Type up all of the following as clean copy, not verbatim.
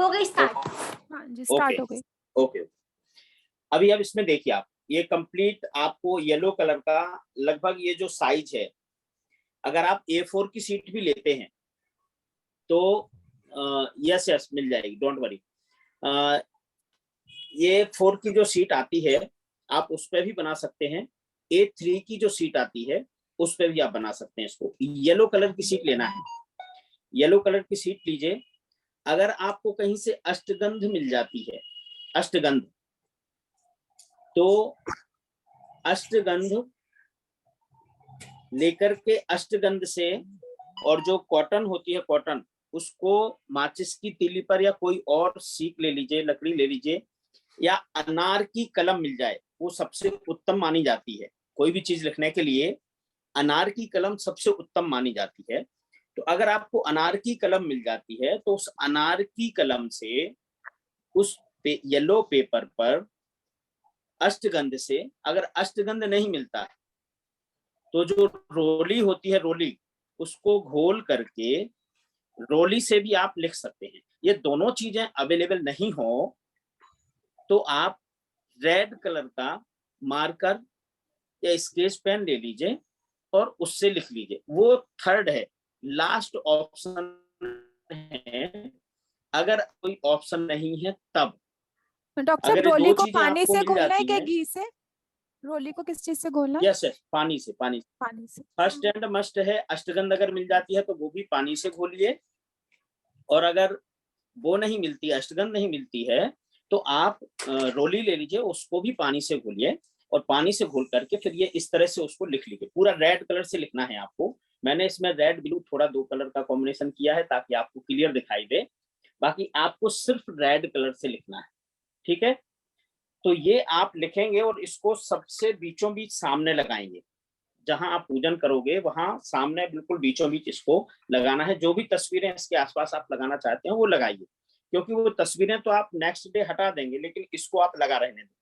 हो गई स्टार्ट। हाँ जी, ओके स्टार्ट हो गई। ओके। अभी अब इसमें देखिए आप, ये कंप्लीट आपको येलो कलर का लगभग ये जो साइज है, अगर आप A4 की सीट भी लेते हैं तो यस यस मिल जाएगी, डोंट वरी। ये 4 की जो सीट आती है आप उस पर भी बना सकते हैं, A3 की जो सीट आती है उस पर भी आप बना सकते हैं। इसको येलो कलर की सीट लेना है, येलो कलर की सीट लीजिए। अगर आपको कहीं से अष्टगंध मिल जाती है, अष्टगंध, तो अष्टगंध लेकर के अष्टगंध से, और जो कॉटन होती है कॉटन, उसको माचिस की तीली पर या कोई और सीख ले लीजिए, लकड़ी ले लीजिए, या अनार की कलम मिल जाए, वो सबसे उत्तम मानी जाती है। कोई भी चीज लिखने के लिए अनार की कलम सबसे उत्तम मानी जाती है। तो अगर आपको अनार की कलम मिल जाती है तो उस अनार की कलम से उस येलो पेपर पर अष्टगंध से, अगर अष्टगंध नहीं मिलता है तो जो रोली होती है, रोली, उसको घोल करके रोली से भी आप लिख सकते हैं। ये दोनों चीजें अवेलेबल नहीं हो तो आप रेड कलर का मार्कर या स्केच पेन ले लीजिए और उससे लिख लीजिए। वो थर्ड है, लास्ट ऑप्शन है, अगर कोई ऑप्शन नहीं है तब। डॉक्टर साहब, अगर ये रोली दो को चीजें पानी आपको से मिल घोलना है जाती क्या, हैं, घी से? रोली को किस चीज से घोलना है? यस यस, पानी से, पानी से। पानी से। फर्स्ट एंड मस्ट है, अष्टगंध अगर मिल जाती है तो वो भी पानी से घोलिए, और अगर वो नहीं मिलती, अष्टगंध नहीं मिलती है, तो आप रोली ले लीजिए, उसको भी पानी से घोलिए, और पानी से घोल करके फिर ये इस तरह से उसको लिख लीजिए। पूरा रेड कलर से लिखना है आपको। मैंने इसमें रेड ब्लू थोड़ा दो कलर का कॉम्बिनेशन किया है ताकि आपको क्लियर दिखाई दे, बाकी आपको सिर्फ रेड कलर से लिखना है, ठीक है। तो ये आप लिखेंगे और इसको सबसे बीचों बीच सामने लगाएंगे, जहां आप पूजन करोगे वहां सामने बिल्कुल बीचों बीच इसको लगाना है। जो भी तस्वीरें इसके आसपास आप लगाना चाहते हैं वो लगाइए, क्योंकि वो तस्वीरें तो आप नेक्स्ट डे हटा देंगे, लेकिन इसको आप लगा रहने दें।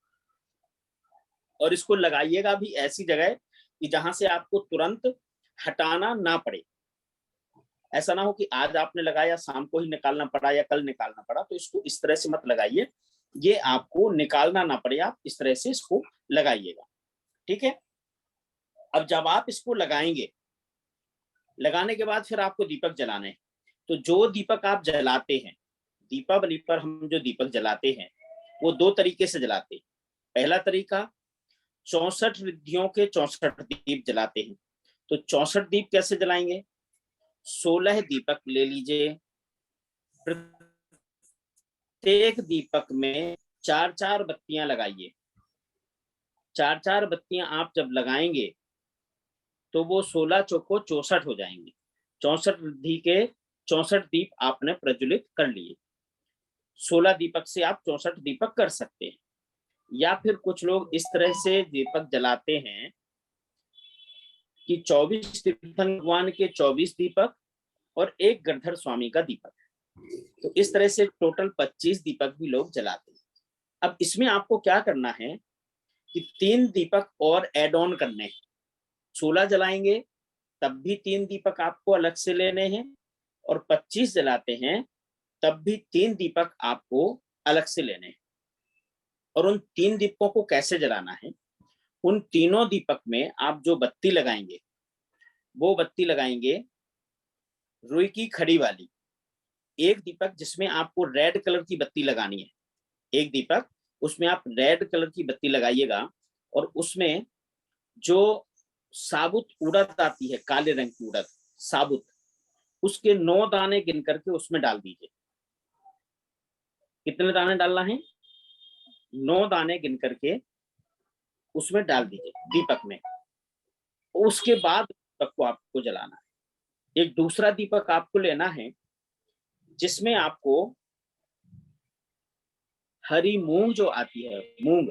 और इसको लगाइएगा भी ऐसी जगह कि जहां से आपको तुरंत हटाना ना पड़े। ऐसा ना हो कि आज आपने लगाया, शाम को ही निकालना पड़ा या कल निकालना पड़ा, तो इसको इस तरह से मत लगाइए, ये आपको निकालना ना पड़े, आप इस तरह से इसको लगाइएगा, ठीक है। अब जब आप इसको लगाएंगे, लगाने के बाद फिर आपको दीपक जलाने हैं। तो जो दीपक आप जलाते हैं, दीपावली पर हम जो दीपक जलाते हैं वो दो तरीके से जलाते हैं। पहला तरीका, 64 रिद्धियों के 64 दीप जलाते हैं। तो 64 दीप कैसे जलाएंगे? 16 दीपक ले लीजिए, प्रत्येक दीपक में 4-4 बत्तियां लगाइए। 4-4 बत्तियां आप जब लगाएंगे तो वो 16 चौको 64 हो जाएंगे। 64 रिद्धि के 64 दीप आपने प्रज्वलित कर लिए। 16 दीपक से आप 64 दीपक कर सकते हैं। या फिर कुछ लोग इस तरह से दीपक जलाते हैं कि 24 तीर्थंकर भगवान के 24 दीपक और एक गिरधर स्वामी का दीपक, तो इस तरह से टोटल 25 दीपक भी लोग जलाते हैं। अब इसमें आपको क्या करना है कि 3 दीपक और एड ऑन करने हैं। 16 जलाएंगे तब भी 3 दीपक आपको अलग से लेने हैं, और 25 जलाते हैं तब भी 3 दीपक आपको अलग से लेने हैं। और उन 3 दीपकों को कैसे जलाना है? उन तीनों दीपक में आप जो बत्ती लगाएंगे वो बत्ती लगाएंगे रुई की खड़ी वाली। एक दीपक जिसमें आपको रेड कलर की बत्ती लगानी है, एक दीपक उसमें आप रेड कलर की बत्ती लगाइएगा, और उसमें जो साबुत उड़द आती है, काले रंग की उड़द साबुत, उसके 9 दाने गिन करके उसमें डाल दीजिए। कितने दाने डालना है? 9 दाने गिन करके उसमें डाल दीजिए दीपक में। उसके बाद दीपक को आपको जलाना है। एक दूसरा दीपक आपको लेना है जिसमें आपको हरी मूंग जो आती है, मूंग,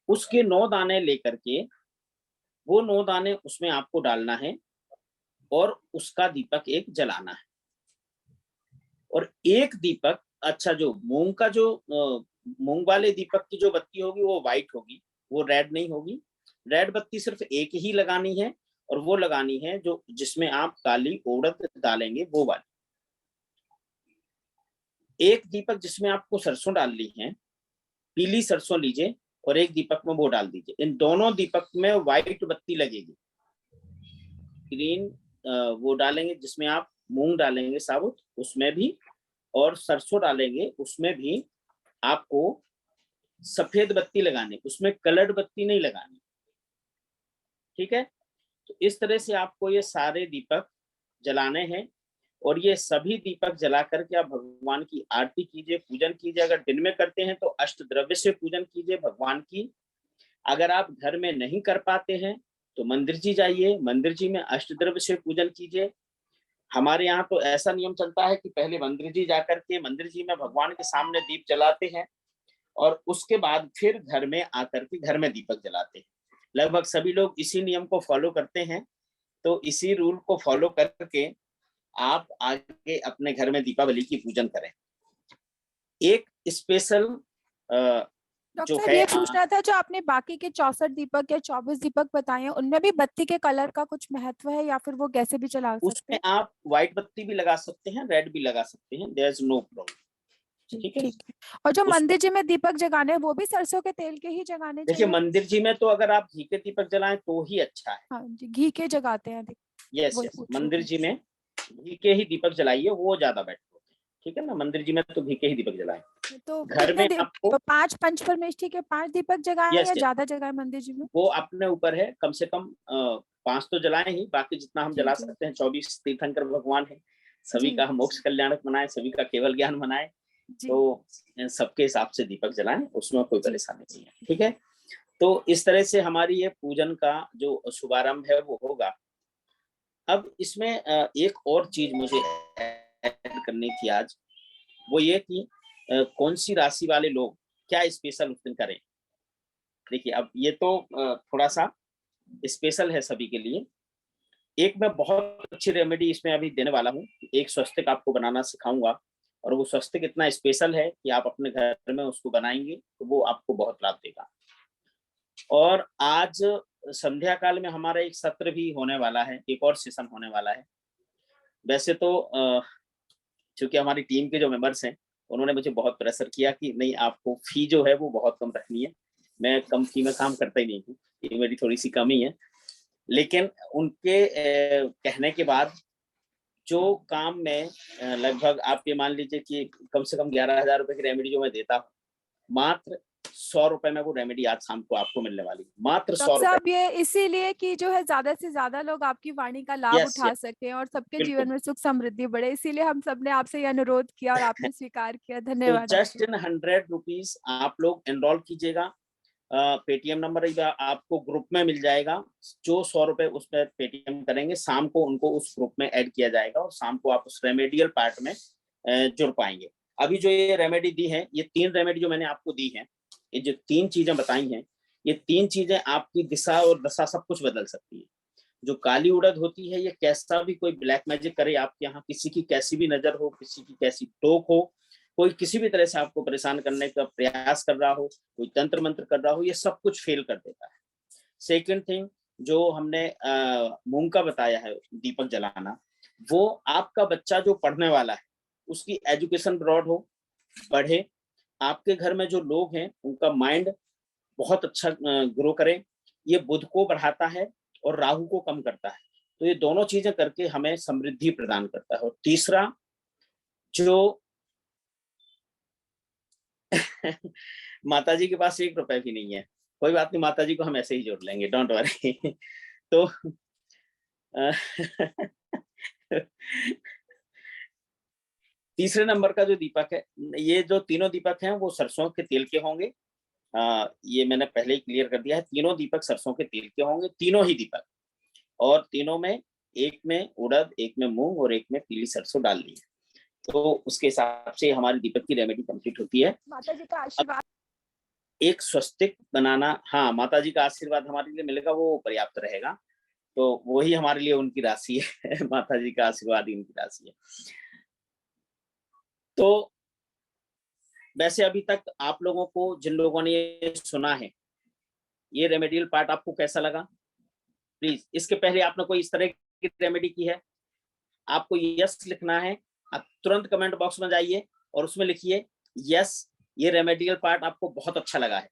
उसके 9 दाने लेकर के वो 9 दाने उसमें आपको डालना है और उसका दीपक एक जलाना है। और एक दीपक, अच्छा, जो मूंग का जो मूंग वाले दीपक की जो बत्ती होगी वो व्हाइट होगी, वो रेड नहीं होगी। रेड बत्ती सिर्फ एक ही लगानी है, और वो लगानी है जो जिसमें आप काली उड़द डालेंगे वो वाली। एक दीपक जिसमें आपको सरसों डालनी है, पीली सरसों लीजिए और एक दीपक में वो डाल दीजिए। इन दोनों दीपक में व्हाइट बत्ती लगेगी। ग्रीन वो डालेंगे जिसमें आप मूंग डालेंगे साबुत, उसमें भी, और सरसों डालेंगे उसमें भी आपको सफेद बत्ती लगानी, उसमें कलर्ड बत्ती नहीं लगानी। ठीक है, तो इस तरह से आपको ये सारे दीपक जलाने हैं और ये सभी दीपक जला करके आप भगवान की आरती कीजिए, पूजन कीजिए। अगर दिन में करते हैं तो अष्ट द्रव्य से पूजन कीजिए भगवान की। अगर आप घर में नहीं कर पाते हैं तो मंदिर जी जाइए, मंदिर जी में अष्ट द्रव्य से पूजन कीजिए। हमारे यहाँ तो ऐसा नियम चलता है कि पहले मंदिर जी जाकर के मंदिर जी में भगवान के सामने दीप जलाते हैं और उसके बाद फिर घर में आकर के घर में दीपक जलाते हैं। लगभग सभी लोग इसी नियम को फॉलो करते हैं, तो इसी रूल को फॉलो करके आप आगे अपने घर में दीपावली की पूजन करें। एक स्पेशल डॉक्टर जो साहब है ये पूछना था, जो आपने बाकी के 64 दीपक या 24 दीपक बताए हैं, उनमें भी बत्ती के कलर का कुछ महत्व है या फिर वो कैसे भी जला सकते उसमें हैं? आप व्हाइट बत्ती भी लगा सकते हैं, रेड भी लगा सकते हैं, देयर इज नो प्रॉब्लम। जी ठीक है, ठीक है। और जो उसको मंदिर जी में दीपक जगाने हैं वो भी सरसों के तेल के ही जगाने देखिए, चाहिए? मंदिर जी में तो अगर आप घी के दीपक जलाएं तो ही अच्छा है। हाँ जी, घी के जगाते हैं यस वही यस, पूछ रही मंदिर थी। जी में घी के ही दीपक जलाइए, वो ज्यादा बेटर होते हैं। ठीक है ना, मंदिर जी में तो घी के ही दीपक जलाएं। तो घर में आपको 5 पंचपरमेष्ठी के 5 दीपक जगाए यस या यस, ज्यादा जगाए मंदिर जी में? वो अपने ऊपर है, कम से कम 5 तो जलाएं ही, बाकी जितना हम जी जला जी सकते हैं। 24 तीर्थंकर भगवान है, सभी जी का हम मोक्ष कल्याणक बनाए, सभी का केवल ज्ञान बनाए, जी तो सबके हिसाब से दीपक जलाएं, उसमें कोई जी परेशानी नहीं है। ठीक है, तो इस तरह से हमारी ये पूजन का जो शुभारंभ है वो होगा। अब इसमें एक और चीज मुझे ऐड करनी थी आज, वो ये कि कौन सी राशि वाले लोग क्या स्पेशल उस दिन करें। देखिए, अब ये तो थोड़ा सा स्पेशल है सभी के लिए। एक मैं बहुत अच्छी रेमेडी इसमें अभी देने वाला हूँ, एक स्वस्तिक आपको बनाना सिखाऊंगा, और वो स्वस्तिक इतना स्पेशल है कि आप अपने घर में उसको बनाएंगे तो वो आपको बहुत लाभ देगा। और आज संध्या काल में हमारा एक सत्र भी होने वाला है, एक और सेशन होने वाला है। वैसे तो चूंकि हमारी टीम के जो मेंबर्स हैं उन्होंने मुझे बहुत प्रेशर किया कि नहीं, आपको फी जो है वो बहुत कम रखनी है। मैं कम फी में काम करता ही नहीं हूँ, ये मेरी थोड़ी सी कमी है। लेकिन उनके कहने के बाद जो काम में लगभग आप ये मान लीजिए कि कम से कम 11,000 रुपए की रेमेडी जो मैं देता हूँ, मात्र 100 रुपए में वो रेमेडी आज शाम को आपको मिलने वाली, मात्र 100 डॉक्टर रुपए। साहब ये इसीलिए कि जो है ज्यादा से ज्यादा लोग आपकी वाणी का लाभ यस उठा यस, सके और सबके जीवन बिल्कुल। में सुख समृद्धि बढ़े, इसीलिए हम सबने आपसे ये अनुरोध किया और आपने स्वीकार किया। तो धन्यवाद जस्ट आपका। इन 100 रुपीज आप लोग एनरोल कीजिएगा। पेटीएम नंबर आपको ग्रुप में मिल जाएगा, जो 100 रुपए उस पर पेटीएम करेंगे शाम को उनको उस ग्रुप में ऐड किया जाएगा और शाम को आप उस रेमेडियल पार्ट में जुड़ पाएंगे। अभी जो ये रेमेडी दी है, ये 3 रेमेडी जो मैंने आपको दी है, ये जो 3 चीजें बताई हैं, ये 3 चीजें आपकी दिशा और दशा सब कुछ बदल सकती है। जो काली उड़द होती है, ये कैसा भी कोई ब्लैक मैजिक करे आपके यहाँ, किसी की कैसी भी नजर हो, किसी की कैसी टोक हो, कोई किसी भी तरह से आपको परेशान करने का प्रयास कर रहा हो, कोई तंत्र मंत्र कर रहा हो, ये सब कुछ फेल कर देता है। सेकंड थिंग, जो हमने मूंग का बताया है दीपक जलाना, वो आपका बच्चा जो पढ़ने वाला है उसकी एजुकेशन ब्रॉड हो, बढ़े, आपके घर में जो लोग हैं उनका माइंड बहुत अच्छा ग्रो करे। ये बुध को बढ़ाता है और राहु को कम करता है, तो ये दोनों चीजें करके हमें समृद्धि प्रदान करता है। और तीसरा, जो माता जी के पास 1 रुपए भी नहीं है, कोई बात नहीं, माता जी को हम ऐसे ही जोड़ लेंगे, डोंट वरी। तो तीसरे नंबर का जो दीपक है, ये जो तीनों दीपक हैं वो सरसों के तेल के होंगे। ये मैंने पहले ही क्लियर कर दिया है, तीनों दीपक सरसों के तेल के होंगे, तीनों ही दीपक। और तीनों में, एक में उड़द, एक में मूंग और एक में पीली सरसों डाल ली है, तो उसके हिसाब से हमारी दीपक की रेमेडी कंप्लीट होती है। माता जी का अब आशीर्वाद। एक स्वस्तिक बनाना, हाँ, माता जी का आशीर्वाद हमारे लिए मिलेगा, वो पर्याप्त रहेगा, तो वही हमारे लिए उनकी राशि है। माता जी का आशीर्वाद ही उनकी राशि है। तो वैसे अभी तक आप लोगों को, जिन लोगों ने ये सुना है, ये रेमेडियल पार्ट आपको कैसा लगा? प्लीज, इसके पहले आपने कोई इस तरह की रेमेडी की है? आपको यस लिखना है, आप तुरंत कमेंट बॉक्स में जाइए और उसमें लिखिए यस, ये रेमेडियल पार्ट आपको बहुत अच्छा लगा है।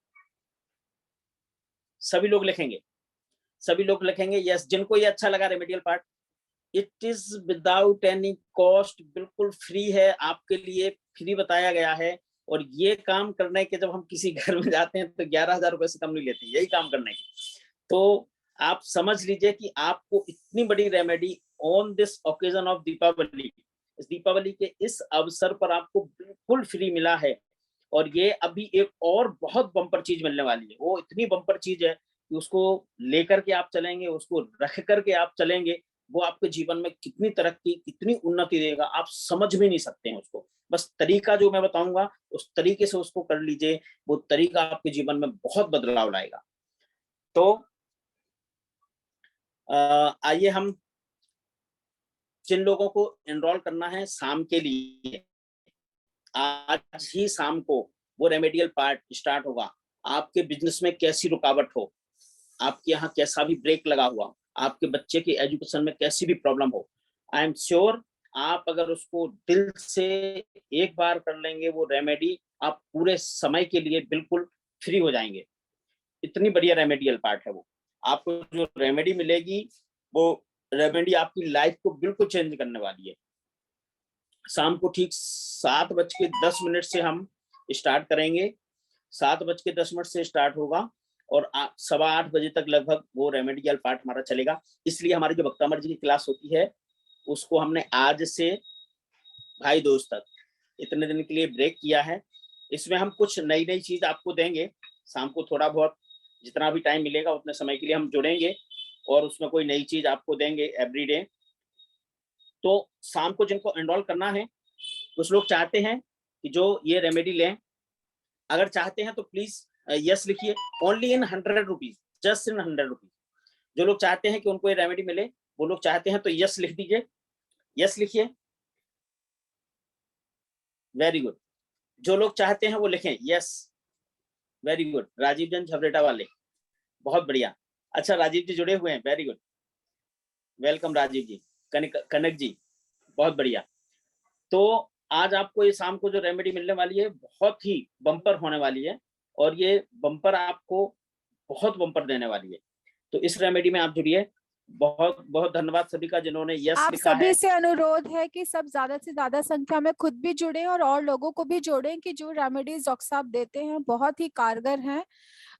सभी लोग लिखेंगे, सभी लोग लिखेंगे यस, जिनको ये अच्छा लगा remedial part. It is without any cost, बिल्कुल फ्री है आपके लिए, फ्री बताया गया है। और ये काम करने के जब हम किसी घर में जाते हैं तो 11,000 रुपए से कम नहीं लेते यही काम करने के। तो आप समझ लीजिए कि आपको इतनी बड़ी remedy on this occasion of Deepavali, इस दीपावली के इस अवसर पर आपको बिल्कुल फ्री मिला है। और ये अभी एक और बहुत बम्पर चीज मिलने वाली है, वो इतनी बम्पर चीज है कि उसको लेकर के आप चलेंगे, उसको रख करके आप चलेंगे, वो आपके जीवन में कितनी तरक्की, कितनी उन्नति देगा, आप समझ भी नहीं सकते हैं उसको। बस तरीका जो मैं बताऊंगा उस तरीके से उसको कर लीजिए, वो तरीका आपके जीवन में बहुत बदलाव लाएगा। तो आइए, हम जिन लोगों को एनरोल करना है शाम के लिए, आज ही शाम को वो रेमेडियल पार्ट स्टार्ट होगा। आपके बिजनेस में कैसी रुकावट हो, आपके यहाँ कैसा भी ब्रेक लगा हुआ, आपके बच्चे की एजुकेशन में कैसी भी प्रॉब्लम हो, आई एम श्योर आप अगर उसको दिल से एक बार कर लेंगे वो रेमेडी, आप पूरे समय के लिए बिल्कुल फ्री हो जाएंगे। इतनी बढ़िया रेमेडियल पार्ट है वो। आपको जो रेमेडी मिलेगी वो रेमेडी आपकी लाइफ को बिल्कुल चेंज करने वाली है। शाम को ठीक 7:10 से हम स्टार्ट करेंगे, 7:10 से स्टार्ट होगा और 8:15 बजे तक लगभग वो रेमेडियल पार्ट हमारा चलेगा। इसलिए हमारी जो भक्तामर जी की क्लास होती है उसको हमने आज से भाई दोस्त तक इतने दिन के लिए ब्रेक किया है। इसमें हम कुछ नई नई चीज आपको देंगे। शाम को थोड़ा बहुत जितना भी टाइम मिलेगा उतने समय के लिए हम जुड़ेंगे और उसमें कोई नई चीज आपको देंगे एवरीडे। तो शाम को जिनको एनरोल करना है, कुछ लोग चाहते हैं कि जो ये रेमेडी लें, अगर चाहते हैं तो प्लीज यस लिखिए, only in 100 rupees, just in 100 rupees. जो लोग चाहते हैं कि उनको ये रेमेडी मिले वो लोग चाहते हैं तो यस लिख दीजिए, यस लिखिए, वेरी गुड। जो लोग चाहते हैं वो लिखें यस, वेरी गुड। राजीव जन झबरेटा वाले, बहुत बढ़िया। अच्छा, राजीव जी जुड़े हुए हैं, वेरी गुड, वेलकम राजीव जी। कनक जी, बहुत बढ़िया। तो आज आपको ये शाम को जो रेमेडी मिलने वाली है बहुत ही बम्पर होने वाली है और ये बम्पर आपको बहुत बम्पर देने वाली है। तो इस रेमेडी में आप जुड़िए। बहुत बहुत धन्यवाद सभी का जिन्होंने यस आप लिखा है। सभी से अनुरोध है कि सब ज्यादा से ज्यादा संख्या में खुद भी जुड़े और लोगों को भी जोड़ें कि जो रेमेडीज डॉक्टर साहब देते हैं बहुत ही कारगर हैं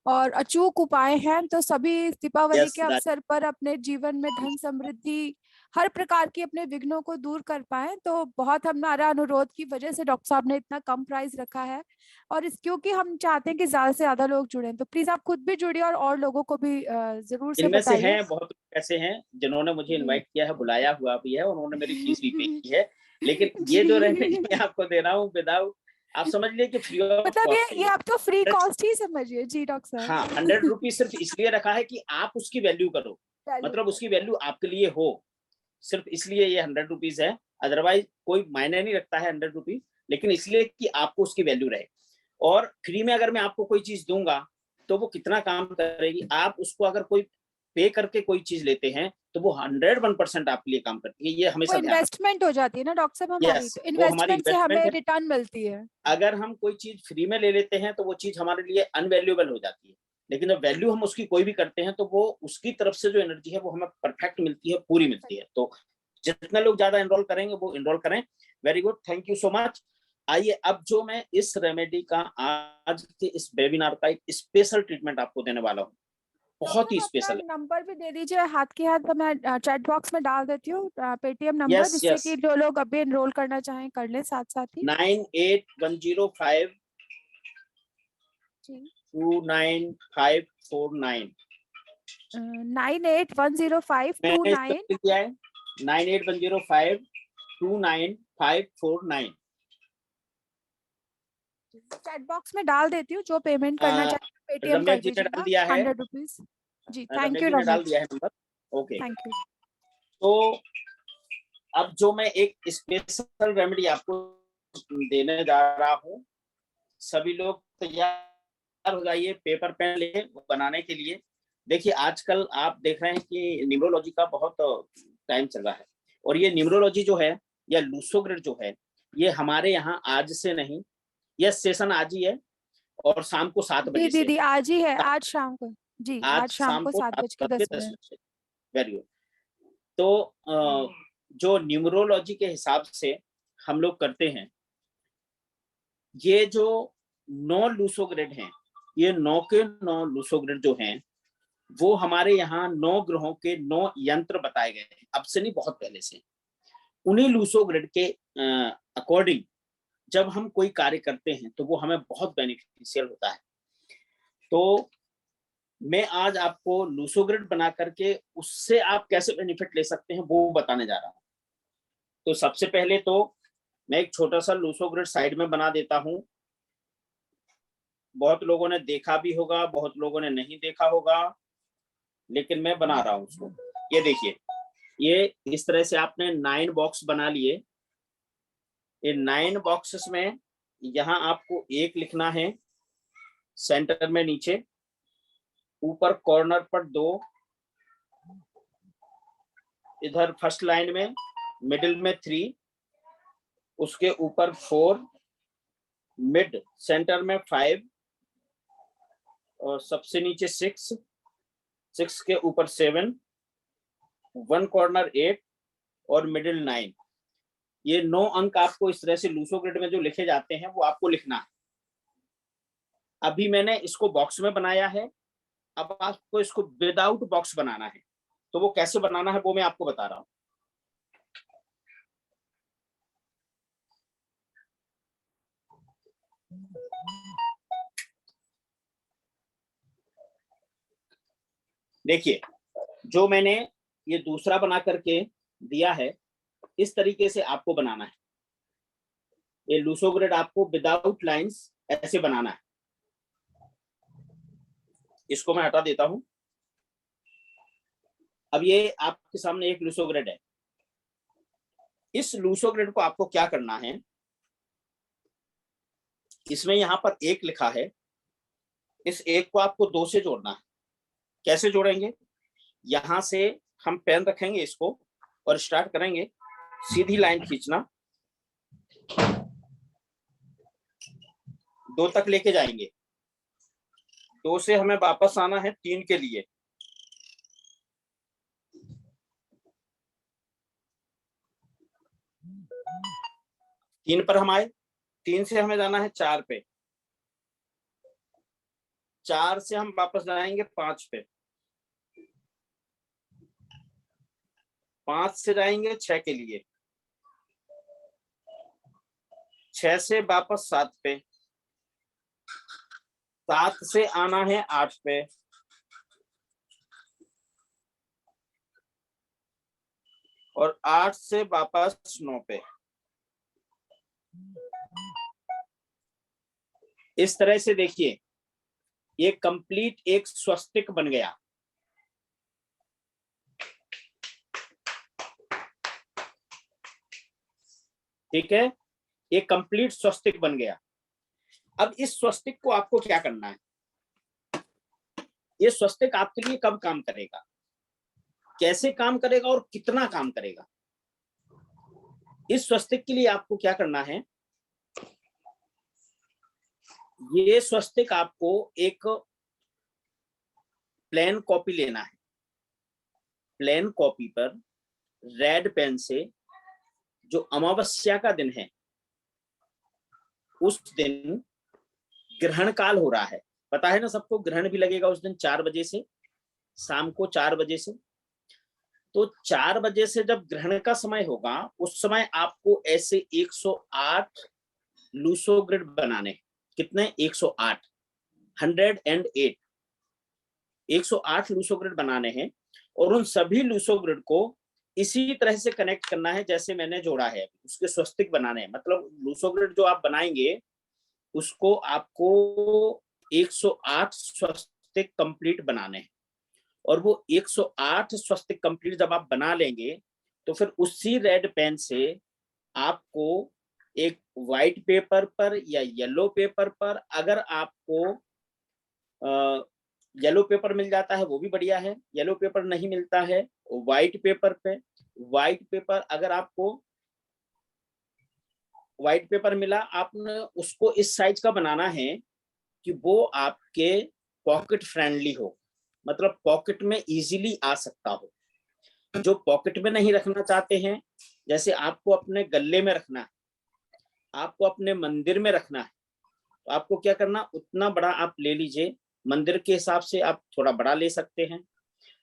और अचूक उपाय हैं। तो सभी दीपावली यस के अवसर पर अपने जीवन में धन समृद्धि, हर प्रकार की अपने विघ्नों को दूर कर पाए। तो बहुत हमारा अनुरोध की वजह से डॉक्टर साहब ने इतना कम प्राइस रखा है और इस क्योंकि हम चाहते हैं कि ज्यादा से ज्यादा लोग जुड़ें। तो प्लीज आप खुद भी जुड़िए और लोगों को भी जरूर से इनमें से बताइए। हैं बहुत ऐसे हैं जिन्होंने मुझे इनवाइट किया है, बुलाया हुआ भी है, उन्होंने मेरी फीस भी पे की है। लेकिन ये जो रेमेडी जी, मैं आपको दे रहा हूँ विदाउट, आप समझ लीजिए कि फ्री ऑफ मतलब कॉस्ट है ये ये। आप तो फ्री कॉस्ट ही समझिए जी डॉक्टर साहब। हाँ, 100 रुपीज सिर्फ इसलिए रखा है कि आप उसकी वैल्यू करो, वैल्यू मतलब करो। उसकी वैल्यू आपके लिए हो, सिर्फ इसलिए ये 100 रुपीज है। अदरवाइज कोई मायने नहीं रखता है 100 रुपीज, लेकिन इसलिए कि आपको उसकी वैल्यू रहे। और फ्री में अगर मैं आपको कोई चीज दूंगा तो वो कितना काम करेगी, आप उसको अगर कोई पे करके कोई चीज लेते हैं तो वो 101% आपके लिए काम करती है, ये वो हमेशा ध्यान रखें। इन्वेस्टमेंट हो जाती है ना डॉक्टर साहब हमारी, यस, तो वो हमारी इन्वेस्टमेंट से इन्वेस्टमेंट हमें है। रिटर्न मिलती है। अगर हम कोई चीज फ्री में ले लेते हैं तो वो चीज हमारे लिए अनवैल्यूएबल हो जाती है, लेकिन जब वैल्यू हम उसकी कोई भी करते हैं तो वो उसकी तरफ से जो एनर्जी है वो हमें परफेक्ट मिलती है, पूरी मिलती है। तो जितने लोग ज्यादा एनरोल करेंगे वो एनरोल करें। Very good, thank you so much. आइए, अब जो मैं इस रेमेडी का आज के इस वेबिनार का एक स्पेशल ट्रीटमेंट आपको देने वाला हूँ, बहुत ही डॉक्टर साहब स्पेशल है। अपना नंबर भी दे दीजिए हाथ के हाथ, तो मैं चैट बॉक्स में डाल देती हूँ पेटीएम नंबर, यस जिससे यस, कि जो लोग अभी एनरोल करना चाहें कर लें साथ साथ ही। 9810529549। जी, 9810529549। मैंने स्पेल किया है 9810529549। चैट बॉक्स में डाल देती हूँ, जो पेमेंट करना चाहे पेटीएम रम्या कर जी ने डाल दीजिएगा दिया है, 100 रुपीज। जी, रम्या थैंक यू जी ने डाल रमेश, दिया है नंबर। Okay, thank you. तो अब जो मैं एक स्पेशल रेमेडी आपको देने जा रहा हूँ, सभी लोग तैयार हो जाइए पेपर पेन लेके बनाने के लिए। देखिए, आजकल आप देख रहे हैं कि न्यूरोलॉजी का बहुत टाइम चल रहा है और ये न्यूरोलॉजी जो है या लूसोग्रिड जो है ये हमारे यहाँ आज से नहीं, यह सेशन आज ही है और शाम को 7 जी बजे से। दीदी, आज ही है, आज शाम को। जी, आज आज शाम शाम को को 7:10 7:10 मिनट। से। Very good. तो जो न्यूमरोलॉजी के हिसाब से हम लोग करते हैं, ये जो 9 लूसोग्रेड हैं, ये 9 के 9 लूसोग्रेड जो हैं, वो हमारे यहाँ 9 ग्रहों के 9 यंत्र बताए गए हैं, अब से नहीं बहुत पहले से। उन्हीं लूसोग्रेड के अकॉर्डिंग जब हम कोई कार्य करते हैं तो वो हमें बहुत बेनिफिशियल होता है। तो मैं आज आपको लूसोग्रिड बना करके उससे आप कैसे बेनिफिट ले सकते हैं वो बताने जा रहा हूं। तो सबसे पहले तो मैं एक छोटा सा लूसोग्रिड साइड में बना देता हूं। बहुत लोगों ने देखा भी होगा, बहुत लोगों ने नहीं देखा होगा, लेकिन मैं बना रहा हूं उसको। ये देखिए, ये इस तरह से आपने 9 बॉक्स बना लिए। ये 9 बॉक्सेस में यहाँ आपको 1 लिखना है, सेंटर में नीचे, ऊपर कॉर्नर पर 2, इधर फर्स्ट लाइन में, मिडिल में 3, उसके ऊपर 4, मिड सेंटर में 5 और सबसे नीचे 6, 6 के ऊपर 7, 1 कॉर्नर 8 और मिडिल 9। ये 9 अंक आपको इस तरह से लूसोग्रिड में जो लिखे जाते हैं वो आपको लिखना है। अभी मैंने इसको बॉक्स में बनाया है, अब आपको इसको विदाउट बॉक्स बनाना है। तो वो कैसे बनाना है वो मैं आपको बता रहा हूं। देखिए, जो मैंने ये दूसरा बना करके दिया है, इस तरीके से आपको बनाना है। ये लूसोग्रिड आपको विदाउट लाइंस ऐसे बनाना है। इसको मैं हटा देता हूं। अब ये आपके सामने एक लूसोग्रिड है। इस लूसोग्रिड को आपको क्या करना है, इसमें यहां पर 1 लिखा है, इस 1 को आपको 2 से जोड़ना है। कैसे जोड़ेंगे, यहां से हम पेन रखेंगे इसको और स्टार्ट करेंगे सीधी लाइन खींचना, 2 तक लेके जाएंगे, 2 से हमें वापस आना है 3 के लिए, 3 पर हम आए, 3 से हमें जाना है 4 पे, 4 से हम वापस जाएंगे 5 पे, 5 से जाएंगे 6 के लिए, 6 से वापस 7 पे, 7 से आना है 8 पे, और 8 से वापस 9 पे। इस तरह से देखिए, ये कंप्लीट एक स्वस्तिक बन गया। ठीक है, ये कंप्लीट स्वस्तिक बन गया। अब इस स्वस्तिक को आपको क्या करना है, ये स्वस्तिक आपके लिए कब काम करेगा, कैसे काम करेगा और कितना काम करेगा। इस स्वस्तिक के लिए आपको क्या करना है, ये स्वस्तिक आपको एक प्लेन कॉपी लेना है। प्लेन कॉपी पर रेड पेन से, जो अमावस्या का दिन है, उस दिन ग्रहण काल हो रहा है, पता है ना सबको, ग्रहण भी लगेगा उस दिन 4 बजे से, शाम को 4 बजे से। तो 4 बजे से जब ग्रहण का समय होगा, उस समय आपको ऐसे 108 लूसोग्रिड बनाने हैं। कितने, 108, 108, 108 लूसोग्रिड बनाने हैं। और उन सभी लूसोग्रिड को इसी तरह से कनेक्ट करना है जैसे मैंने जोड़ा है, उसके स्वस्तिक बनाने हैं। मतलब लूसोग्रिड जो आप बनाएंगे उसको आपको 108 स्वस्तिक कंप्लीट बनाने हैं। और वो 108 स्वस्तिक कंप्लीट जब आप बना लेंगे तो फिर उसी रेड पेन से आपको एक व्हाइट पेपर पर या येलो पेपर पर, अगर आपको येलो पेपर मिल जाता है वो भी बढ़िया है, येलो पेपर नहीं मिलता है व्हाइट पेपर पे, व्हाइट पेपर अगर आपको व्हाइट पेपर मिला, आपने उसको इस साइज का बनाना है कि वो आपके पॉकेट फ्रेंडली हो, मतलब पॉकेट में इजीली आ सकता हो। जो पॉकेट में नहीं रखना चाहते हैं, जैसे आपको अपने गले में रखना है, आपको अपने मंदिर में रखना है, तो आपको क्या करना, उतना बड़ा आप ले लीजिए। मंदिर के हिसाब से आप थोड़ा बड़ा ले सकते हैं,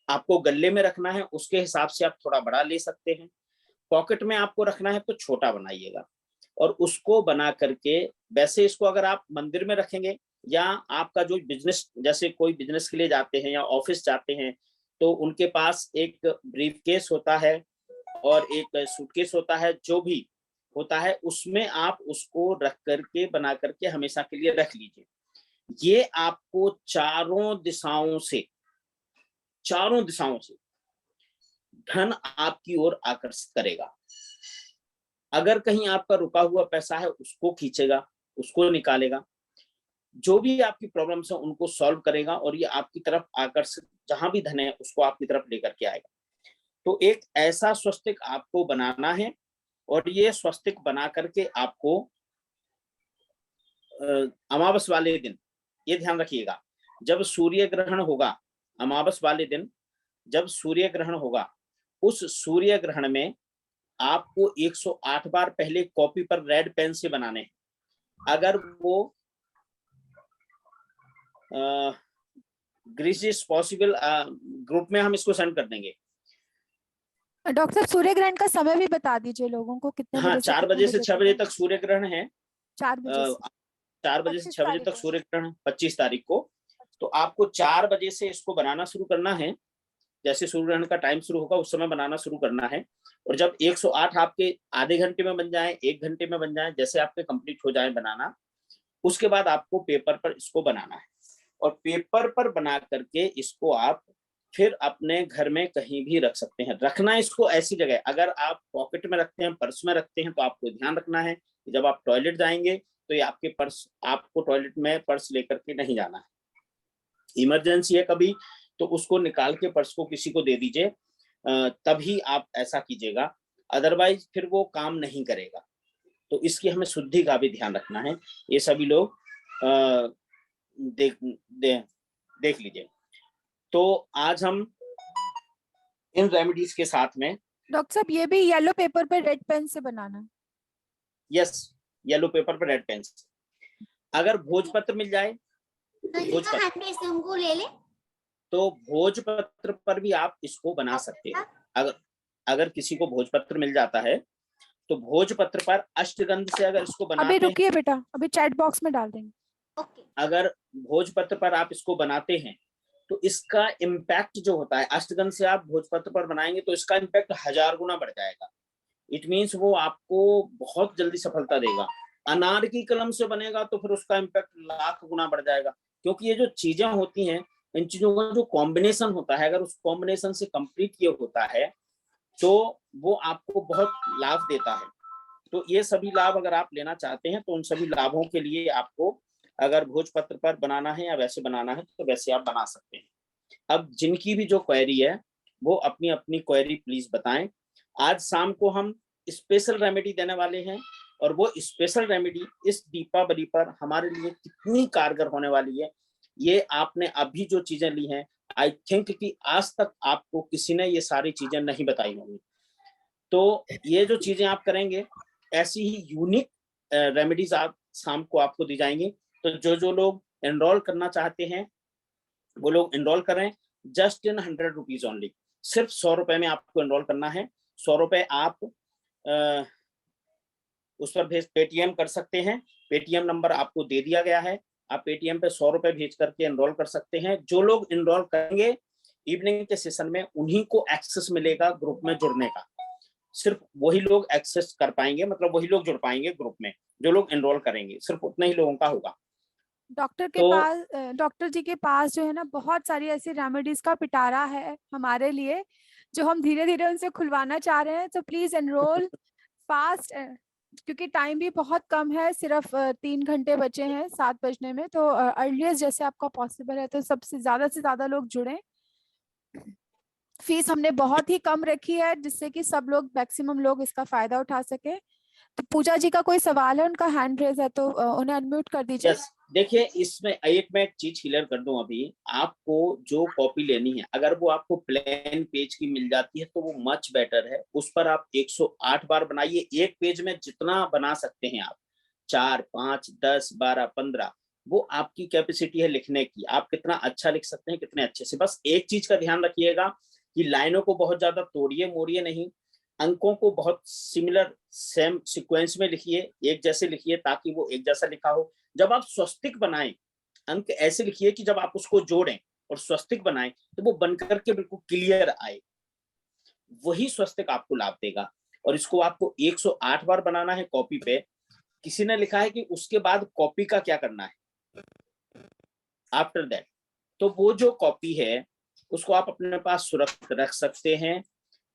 आपको गले में रखना है उसके हिसाब से आप थोड़ा बड़ा ले सकते हैं, पॉकेट में आपको रखना है तो छोटा बनाइएगा। और उसको बना करके, वैसे इसको अगर आप मंदिर में रखेंगे या आपका जो बिजनेस, जैसे कोई बिजनेस के लिए जाते हैं या ऑफिस जाते हैं, तो उनके पास एक ब्रीफ केस होता है और एक सूटकेस होता है, जो भी होता है उसमें आप उसको रख करके बना करके हमेशा के लिए रख लीजिए। ये आपको चारों दिशाओं से धन आपकी ओर आकर्षित करेगा। अगर कहीं आपका रुका हुआ पैसा है उसको खींचेगा, उसको निकालेगा, जो भी आपकी प्रॉब्लम्स है उनको सॉल्व करेगा, और ये आपकी तरफ आकर्षित, जहां भी धन है उसको आपकी तरफ लेकर के आएगा। तो एक ऐसा स्वस्तिक आपको बनाना है, और ये स्वस्तिक बना करके आपको अमावस वाले दिन, ये ध्यान रखिएगा, जब सूर्य ग्रहण होगा, अमावस वाले दिन जब सूर्य ग्रहण होगा, उस सूर्य ग्रहण में आपको 108 बार पहले कॉपी पर रेड पेन से बनाने हैं। अगर वो ग्रीस इज पॉसिबल, ग्रुप में हम इसको सेंड कर देंगे। डॉक्टर साहब सूर्य ग्रहण का समय भी बता दीजिए लोगों को, कितने हाँ, बजे से 4 कितने बजे से 6 तक बजे है? तक सूर्य ग्रहण है। 4 बजे से 4 बजे से 25 6 बजे तारीख तक को। सूर्य ग्रहण है, 25 तारीख को। तो आपको 4 बजे से इसको बनाना शुरू करना है। जैसे सूर्य ग्रहण का टाइम शुरू होगा उस समय बनाना शुरू करना है। और जब 108 आपके आधे घंटे में बन जाए, 1 घंटे में बन जाए, जैसे आपके कंप्लीट हो जाए बनाना, उसके बाद आपको पेपर पर इसको बनाना है। और पेपर पर बना करके इसको आप फिर अपने घर में कहीं भी रख सकते हैं। रखना इसको ऐसी जगह, अगर आप पॉकेट में रखते हैं, पर्स में रखते हैं, तो आपको ध्यान रखना है कि जब आप टॉयलेट जाएंगे तो ये आपके पर्स, आपको टॉयलेट में पर्स लेकर के नहीं जाना है। इमरजेंसी है कभी तो उसको निकाल के पर्स को किसी को दे दीजिए, तभी आप ऐसा कीजिएगा, अदरवाइज फिर वो काम नहीं करेगा। तो इसकी हमें शुद्धि का भी ध्यान रखना है। ये सभी लोग देख लीजिए। तो आज हम इन रेमेडीज के साथ में, डॉक्टर साहब ये भी येलो पेपर पे रेड पेन से बनाना? यस, येलो पेपर पर रेड पेन। अगर भोजपत्र मिल जाए, भोजपत्र ले ले, तो भोजपत्र पर भी आप इसको बना सकते हैं। अगर किसी को भोजपत्र मिल जाता है तो भोजपत्र पर अष्टगंध से अगर इसको बनाते अभी हैं, रुकिए बेटा, अभी चैट बॉक्स में डाल देंगे। अगर भोजपत्र पर आप इसको बनाते हैं तो इसका इम्पैक्ट जो होता है, अष्टगंध से आप भोजपत्र पर बनाएंगे तो इसका इम्पैक्ट 1000 गुना बढ़ जाएगा। इट मीन्स वो आपको बहुत जल्दी सफलता देगा। अनार की कलम से बनेगा तो फिर उसका इम्पैक्ट लाख गुना बढ़ जाएगा, क्योंकि ये जो चीजें होती हैं, इन चीजों का जो कॉम्बिनेशन होता है, अगर उस कॉम्बिनेशन से कंप्लीट ये होता है तो वो आपको बहुत लाभ देता है। तो ये सभी लाभ अगर आप लेना चाहते हैं तो उन सभी लाभों के लिए आपको अगर भोजपत्र पर बनाना है या वैसे बनाना है तो वैसे आप बना सकते हैं। अब जिनकी भी जो क्वेरी है वो अपनी अपनी क्वेरी प्लीज बताएं। आज शाम को हम स्पेशल रेमेडी देने वाले हैं, और वो स्पेशल रेमेडी इस दीपावली पर हमारे लिए कितनी कारगर होने वाली है, ये आपने अभी जो चीजें ली हैं, आई थिंक कि आज तक आपको किसी ने ये सारी चीजें नहीं बताई होंगी। तो ये जो चीजें आप करेंगे, ऐसी ही यूनिक रेमेडीज आप शाम को आपको दी जाएंगी। तो जो लोग एनरोल करना चाहते हैं वो लोग एनरोल करें, जस्ट इन 100 रुपीज ओनली। सिर्फ 100 रुपए में आपको एनरोल करना है। 100 रुपए आप उस पर पेटीएम कर सकते हैं। पेटीएम नंबर आपको दे दिया गया है, आप पेटीएम पे 100 रुपए भेज करके एनरोल कर सकते हैं। जो लोग एनरोल करेंगे इवनिंग के सेशन में, उन्हीं को एक्सेस मिलेगा ग्रुप में जुड़ने का। सिर्फ वही लोग एक्सेस कर पाएंगे, मतलब वही लोग जुड़ पाएंगे ग्रुप में जो लोग एनरोल करेंगे, सिर्फ उतना ही लोगों का होगा। डॉक्टर जी के पास जो है ना, बहुत सारी ऐसी रेमेडीज का पिटारा है हमारे लिए, जो हम धीरे धीरे उनसे खुलवाना चाह रहे हैं। तो प्लीज एनरोल फास्ट, क्योंकि टाइम भी बहुत कम है, सिर्फ 3 घंटे बचे हैं 7 बजने में। तो अर्लीस्ट जैसे आपका पॉसिबल है तो सबसे से ज्यादा लोग जुड़े। फीस हमने बहुत ही कम रखी है जिससे कि सब लोग, मैक्सिमम लोग इसका फायदा उठा सके। तो पूजा जी का कोई सवाल है, उनका हैंड रेज है, तो उन्हें अनम्यूट कर दीजिए। यस, देखिए इसमें एक मैं चीज क्लियर कर दूं, अभी आपको जो कॉपी लेनी है अगर वो आपको प्लेन पेज की मिल जाती है तो वो मच बेटर है। उस पर आप 108 बार बनाइए। एक पेज में जितना बना सकते हैं आप, 4, 5, 10, 12, 15, वो आपकी कैपेसिटी है लिखने की। आप कितना अच्छा लिख सकते हैं, कितने अच्छे से। बस एक चीज का ध्यान रखिएगा कि लाइनों को बहुत ज्यादा तोड़िए मोड़िए नहीं, अंकों को बहुत सिमिलर सेम सीक्वेंस में लिखिए, एक जैसे लिखिए ताकि वो एक जैसा लिखा हो। जब आप स्वस्तिक बनाएं, अंक ऐसे लिखिए कि जब आप उसको जोड़ें और स्वस्तिक बनाएं तो वो बनकर के बिल्कुल क्लियर आए, वही स्वस्तिक आपको लाभ देगा। और इसको आपको 108 बार बनाना है कॉपी पे। किसी ने लिखा है कि उसके बाद कॉपी का क्या करना है आफ्टर दैट, तो वो जो कॉपी है उसको आप अपने पास सुरक्षित रख सकते हैं।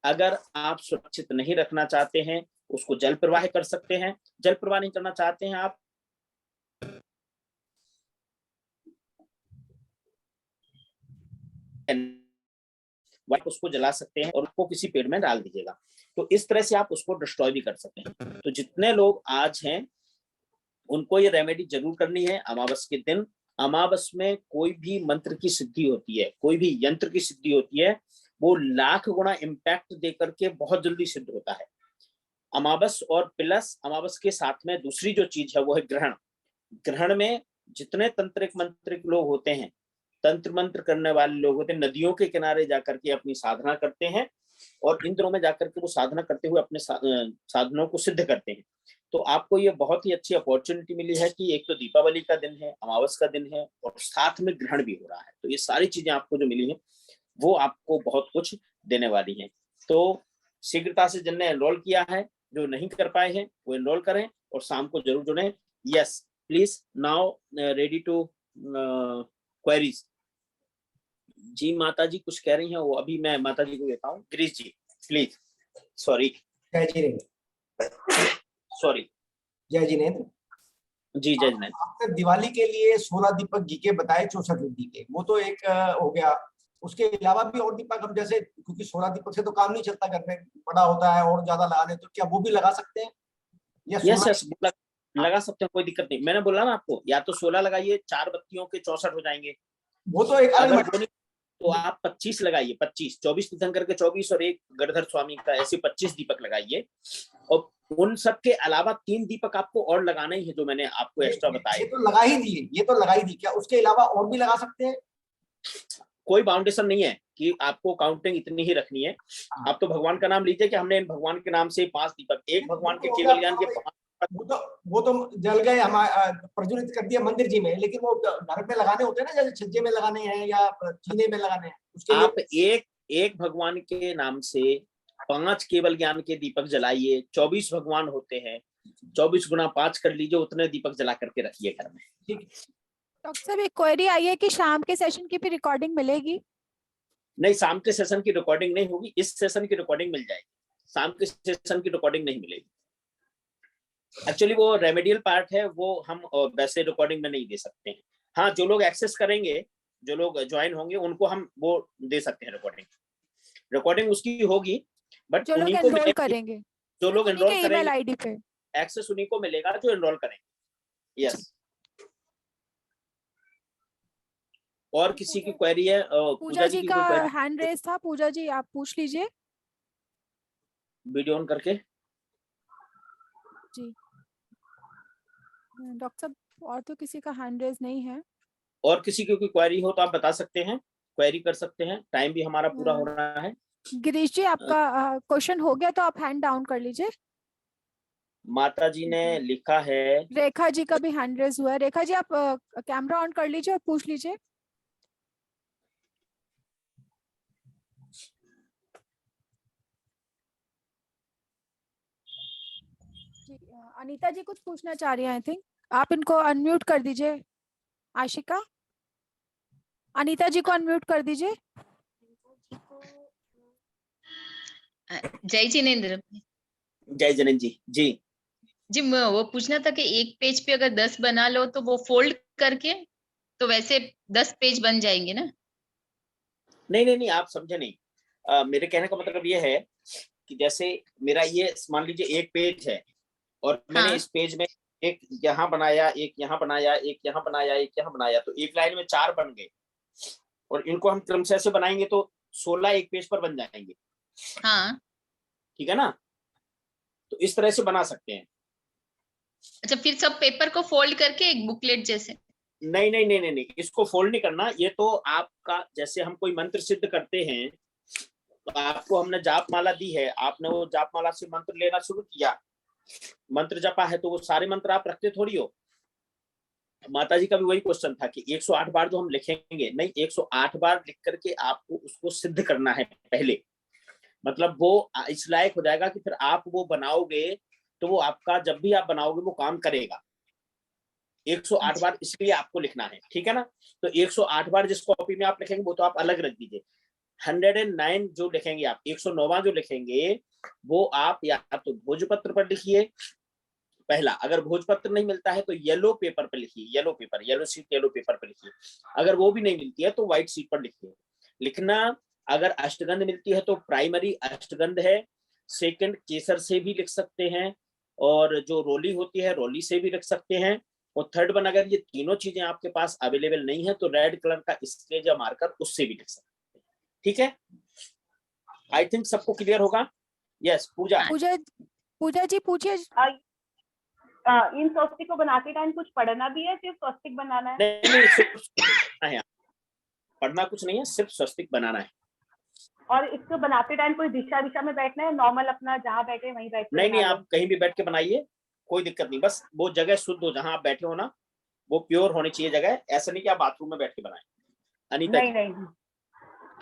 अगर आप सुरक्षित नहीं रखना चाहते हैं उसको जल प्रवाह कर सकते हैं। जल प्रवाह नहीं करना चाहते हैं आप उसको जला सकते हैं और उसको किसी पेड़ में डाल दीजिएगा। तो इस तरह से आप उसको डिस्ट्रॉय भी कर सकते हैं। तो जितने लोग आज हैं उनको ये रेमेडी जरूर करनी है अमावस के दिन। अमावस में कोई भी मंत्र की सिद्धि होती है, कोई भी यंत्र की सिद्धि होती है, वो लाख गुना इम्पैक्ट देकर के बहुत जल्दी सिद्ध होता है अमावस। और प्लस अमावस के साथ में दूसरी जो चीज है वो है ग्रहण। ग्रहण में जितने तंत्रिक मंत्रिक लोग होते हैं, तंत्र मंत्र करने वाले लोग होते हैं, नदियों के किनारे जाकर के अपनी साधना करते हैं और इन दिनों में जाकर के वो साधना करते हुए अपने साधनों को सिद्ध करते हैं। तो आपको ये बहुत ही अच्छी अपॉर्चुनिटी मिली है कि एक तो दीपावली का दिन है, अमावस का दिन है और साथ में ग्रहण भी हो रहा है। तो ये सारी चीजें आपको जो मिली है वो आपको बहुत कुछ देने वाली है। तो शीघ्रता से जिनने एनरोल किया है, जो नहीं कर पाए हैं वो एनरोल करें और शाम को जरूर जुड़ें। Yes please now ready to queries. जी माता जी कुछ कह रही हैं, वो अभी मैं माता जी को देता हूँ। गिरीश जी प्लीज। सॉरी जय जिनेन्द्र। सॉरी। जय जिनेन्द्र जी जय जिनेन्द्र। आपने दिवाली के लिए 16 दीपक घी के बताए, 64 रुपये के, वो तो एक हो गया। उसके अलावा भी और दीपक हम जैसे, क्योंकि 16 दीपक से तो काम नहीं चलता, घर में बड़ा होता है और ज्यादा लगाने, तो क्या वो भी लगा सकते हैं या यस यस लगा सकते हैं, कोई दिक्कत नहीं। मैंने बोला ना आपको, या तो 16 लगाइए, 4 बत्तियों के 64 हो जाएंगे। वो तो एक अलग अगर तो आप 25 लगाइए, 25, 24 तीर्थंकर के 24 और एक गणधर स्वामी का, ऐसे 25 दीपक लगाइए। और उन सब के अलावा 3 दीपक आपको और लगाना ही है जो मैंने आपको एक्स्ट्रा बताए। ये तो लगा ही दिए, ये तो लगा ही दी, क्या उसके अलावा और भी लगा सकते हैं? कोई बाउंडेशन नहीं है कि आपको काउंटिंग इतनी ही रखनी है। आप तो भगवान का नाम लीजिए कि हमने इन भगवान के नाम से 5 दीपक, एक भगवान के केवल ज्ञान के 5 वो तो जल गए, हमारे प्रज्वलित कर दिया मंदिर जी में, लेकिन वो घर में लगाने होते हैं ना, जैसे छज्जे में लगाने हैं या चीने में लगाने हैं, उसके आप एक भगवान के नाम से 5 केवल ज्ञान के दीपक जलाइए। 24 भगवान होते हैं, 24 गुना 5 कर लीजिए, उतने दीपक जला करके रखिए घर में। ठीक। डॉक्टर साहब एक क्वेरी आई है कि शाम के सेशन की भी रिकॉर्डिंग मिलेगी? नहीं, शाम के सेशन की रिकॉर्डिंग नहीं होगी, इस सेशन की रिकॉर्डिंग मिल जाएगी, शाम के सेशन की रिकॉर्डिंग नहीं मिलेगी। एक्चुअली वो रेमेडियल पार्ट है, वो हम वैसे रिकॉर्डिंग में नहीं दे सकते हैं। हाँ, जो लोग एक्सेस करेंगे, जो लोग ज्वाइन होंगे, उनको हम वो दे सकते हैं रिकॉर्डिंग उसकी होगी, बट जो लोग उन्हीं को एनरोल करेंगे, जो लोग उन्हीं एनरोल के ईमेल करेंगे, आईडी पे एक्सेस उन्हीं को मिलेगा जो एनरोल करेंगे। यस। और किसी की क्वेरी है? पूजा जी की का कोई क्वेरी? हैंड रेस था, पूजा जी आप पूछ लीजिए। वीडियो ऑन करके। जी डॉक्टर साहब, और तो किसी का हैंड रेस नहीं है। और किसी की कोई क्वेरी हो तो आप बता सकते हैं, क्वेरी कर सकते हैं, टाइम भी हमारा पूरा हो रहा है। गिरीश जी आपका क्वेश्चन हो गया तो आप हैंड डाउन कर लीजिए। माता जी ने लिखा है। रेखा जी का भी हैंड रेस हुआ है। रेखा जी आप कैमरा ऑन कर लीजिए और पूछ लीजिए। जी अनीता जी कुछ पूछना चाह रही हैं, आई थिंक आप इनको अनम्यूट कर दीजिए। आशिका, अनीता जी को अनम्यूट कर दीजिए। जय जिनेन्द्र। जय जैन जी। जी जी वो पूछना था कि एक पेज पे अगर 10 बना लो तो वो फोल्ड करके तो वैसे 10 पेज बन जाएंगे ना? नहीं, आप समझे नहीं। मेरे कहने का मतलब ये है कि जैसे मेरा ये मान लीजिए एक पेज है और मैंने हाँ। इस पेज में एक यहाँ बनाया, एक यहाँ बनाया, एक यहाँ बनाया, एक यहाँ बनाया, तो एक लाइन में 4 बन गए। और इनको हम क्रमशः से बनाएंगे तो 16 एक पेज पर बन जाएंगे। हाँ। ठीक है ना? तो इस तरह से बना सकते हैं। अच्छा, फिर सब पेपर को फोल्ड करके एक बुकलेट जैसे? नहीं नहीं नहीं नहीं नहीं, इसको फोल्ड नहीं करना। ये तो आपका, जैसे हम कोई मंत्र सिद्ध करते हैं तो आपको हमने जाप माला दी है, आपने वो जाप माला से मंत्र लेना शुरू किया, मंत्र जपा है, तो वो सारे मंत्र आप रखते थोड़ी हो। माता जी का भी वही क्वेश्चन था कि 108 बार जो हम लिखेंगे, नहीं, 108 बार लिख करके आपको उसको सिद्ध करना है पहले। मतलब वो इस लायक हो जाएगा कि फिर आप वो बनाओगे तो वो आपका जब भी आप बनाओगे वो काम करेगा। 108 बार इसलिए आपको लिखना है, ठीक है ना? तो 108 बार जिस कॉपी में आप लिखेंगे वो तो आप अलग रख दीजिए। 109 जो लिखेंगे आप, 109वां जो लिखेंगे वो आप या तो भोजपत्र पर लिखिए पहला। अगर भोजपत्र नहीं मिलता है तो येलो पेपर पर लिखिए, yellow paper, yellow sheet, yellow paper पर लिखिए। अगर वो भी नहीं मिलती है तो व्हाइट शीट पर लिखिए। लिखना, अगर अष्टगंध मिलती है तो प्राइमरी अष्टगंध है, सेकंड केसर से भी लिख सकते हैं, और जो रोली होती है रोली से भी लिख सकते हैं, और थर्ड वन अगर ये तीनों चीजें आपके पास अवेलेबल नहीं है तो रेड कलर का स्केच या मार्कर उससे भी लिख सकते हैं। ठीक है? आई थिंक सबको क्लियर होगा। यस, पूजा। पूजा जी पूछिए। इन स्वस्तिक को बनाते टाइम कुछ पढ़ना भी है, सिर्फ स्वस्तिक बनाना है? नहीं, सिर्फ पढ़ना कुछ नहीं है, सिर्फ स्वस्तिक बनाना है। और इसको बनाते टाइम कोई दिशा में बैठना है, नॉर्मल अपना जहाँ बैठे वहीं बैठ के? नहीं, आप कहीं भी बैठ के बनाइए, कोई दिक्कत नहीं। बस वो जगह शुद्ध हो, जहाँ आप बैठे हो ना, वो प्योर होनी चाहिए जगह। ऐसा नहीं कि आप बाथरूम में बैठ के बनाएं। अनीता जी, नहीं।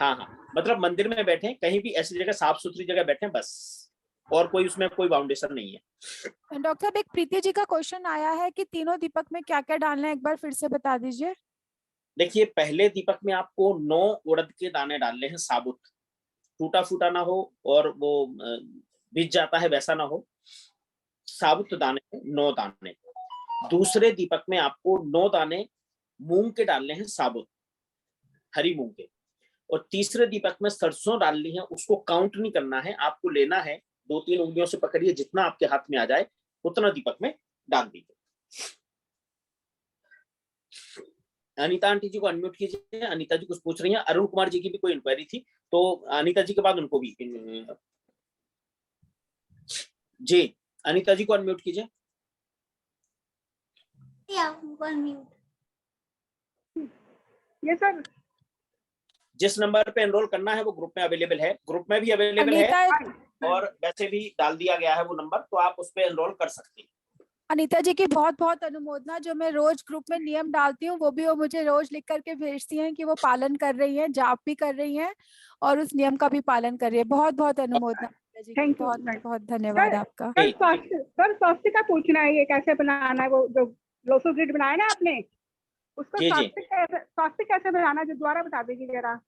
हाँ, मतलब मंदिर में बैठे, कहीं भी ऐसी जगह साफ सुथरी जगह बैठे बस, और कोई उसमें कोई बाउंडेशन नहीं है। डॉक्टर साहब, एक प्रीति जी का क्वेश्चन आया है कि तीनों दीपक में क्या क्या डालना है, एक बार फिर से बता दीजिए। देखिए, पहले दीपक में आपको 9 उड़द के दाने डालने हैं, साबुत, टूटा फूटा ना हो और वो भिज जाता है वैसा ना हो, साबुत दाने 9 दाने। दूसरे दीपक में आपको 9 दाने मूंग के डालने हैं, साबुत हरी मूंग के। और तीसरे दीपक में सरसों डालनी है, उसको काउंट नहीं करना है, आपको लेना है 2-3 उंगलियों से पकड़िए, जितना आपके हाथ में आ जाए उतना दीपक में डाल दीजिए। अनीता आंटी जी को अनम्यूट कीजिए। अनीता जी कुछ पूछ रही हैं। अरुण कुमार जी की भी कोई इंक्वायरी थी, तो अनीता जी के बाद उनको भी जी। अनीता जी को अनम्यूट कीजिए। ये सर, जिस नंबर पे एनरोल करना है वो ग्रुप में अवेलेबल है, ग्रुप में भी अवेलेबल है, और वैसे भी डाल दिया गया है वो नंबर, तो आप उस पे एनरोल कर सकते हैं। अनीता जी की बहुत बहुत अनुमोदना, जो मैं रोज ग्रुप में नियम डालती हूँ वो भी वो मुझे रोज लिख करके भेजती हैं कि वो पालन कर रही हैं, जाप भी कर रही हैं और उस नियम का भी पालन कर रही है। बहुत बहुत अनुमोदना अनीता जी की, बहुत बहुत धन्यवाद आपका। सर स्वास्थ्य का पूछना है, ये कैसे बनाना है, वो जो लोसो ग्रिड बनाया ना आपने, उसको स्वास्थ्य कैसे बनाना, जो द्वारा बता दीजिए जरा।